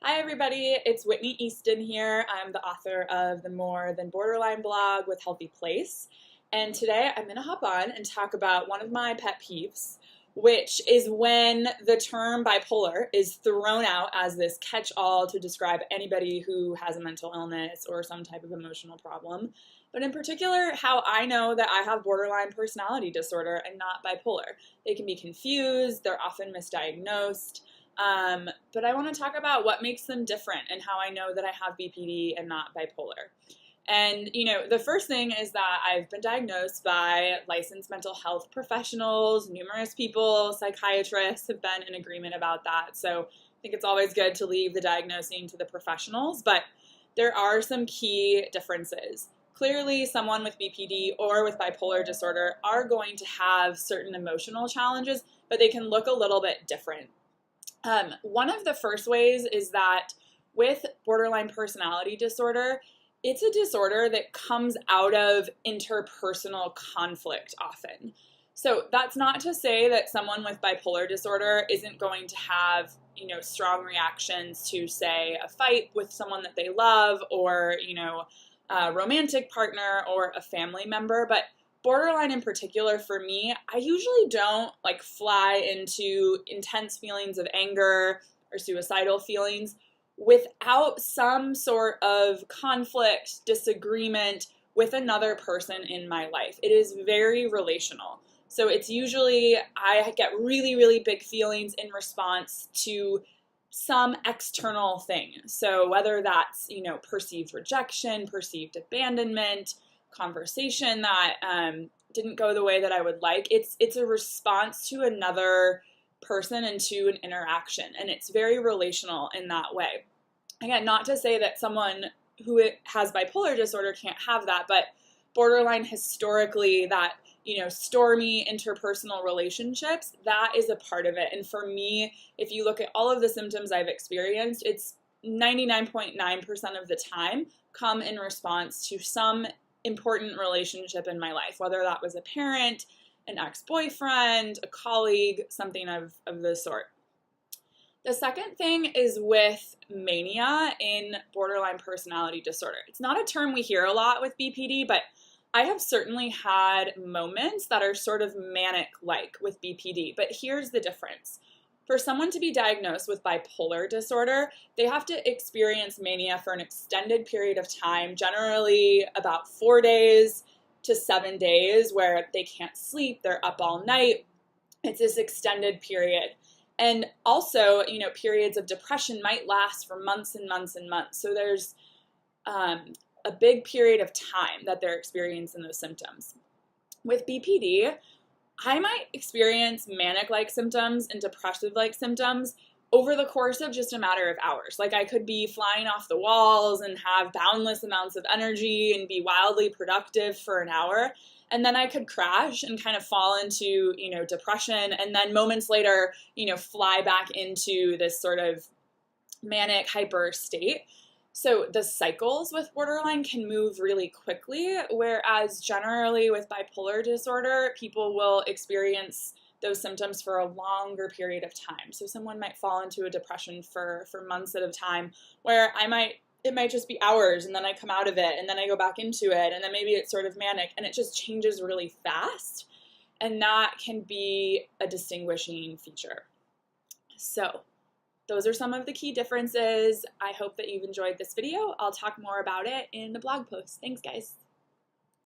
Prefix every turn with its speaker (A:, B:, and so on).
A: Hi everybody, it's Whitney Easton here. I'm the author of the More Than Borderline blog with Healthy Place. And today I'm going to hop on and talk about one of my pet peeves, which is when the term bipolar is thrown out as this catch-all to describe anybody who has a mental illness or some type of emotional problem. But in particular, how I know that I have borderline personality disorder and not bipolar. They can be confused, they're often misdiagnosed. But I want to talk about what makes them different and how I know that I have BPD and not bipolar. And, the first thing is that I've been diagnosed by licensed mental health professionals. Numerous people, psychiatrists have been in agreement about that. So I think it's always good to leave the diagnosing to the professionals, but there are some key differences. Clearly, someone with BPD or with bipolar disorder are going to have certain emotional challenges, but they can look a little bit different. One of the first ways is that with borderline personality disorder, it's a disorder that comes out of interpersonal conflict often. So that's not to say that someone with bipolar disorder isn't going to have, strong reactions to, say, a fight with someone that they love or, a romantic partner or a family member, but borderline in particular for me, I usually don't fly into intense feelings of anger or suicidal feelings without some sort of conflict, disagreement with another person in my life. It is very relational. So it's usually I get really, really big feelings in response to some external thing. So whether that's, perceived rejection, perceived abandonment, conversation that didn't go the way that I would like. It's a response to another person and to an interaction, and it's very relational in that way. Again, not to say that someone who has bipolar disorder can't have that, but borderline historically, that stormy interpersonal relationships, that is a part of it. And for me, if you look at all of the symptoms I've experienced, it's 99.9% of the time come in response to some important relationship in my life, whether that was a parent, an ex-boyfriend, a colleague, something of the sort. The second thing is with mania in borderline personality disorder. It's not a term we hear a lot with BPD, but I have certainly had moments that are sort of manic-like with BPD, but here's the difference. For someone to be diagnosed with bipolar disorder, they have to experience mania for an extended period of time, generally about 4 days to 7 days, where they can't sleep, they're up all night. It's this extended period. And also, periods of depression might last for months and months and months. So there's a big period of time that they're experiencing those symptoms. With BPD, I might experience manic-like symptoms and depressive-like symptoms over the course of just a matter of hours. I could be flying off the walls and have boundless amounts of energy and be wildly productive for an hour. And then I could crash and kind of fall into, depression, and then moments later, fly back into this sort of manic hyper state. So the cycles with borderline can move really quickly, whereas generally with bipolar disorder, people will experience those symptoms for a longer period of time. So someone might fall into a depression for months at a time, where it might just be hours, and then I come out of it, and then I go back into it, and then maybe it's sort of manic, and it just changes really fast. And that can be a distinguishing feature. So those are some of the key differences. I hope that you've enjoyed this video. I'll talk more about it in the blog post. Thanks, guys.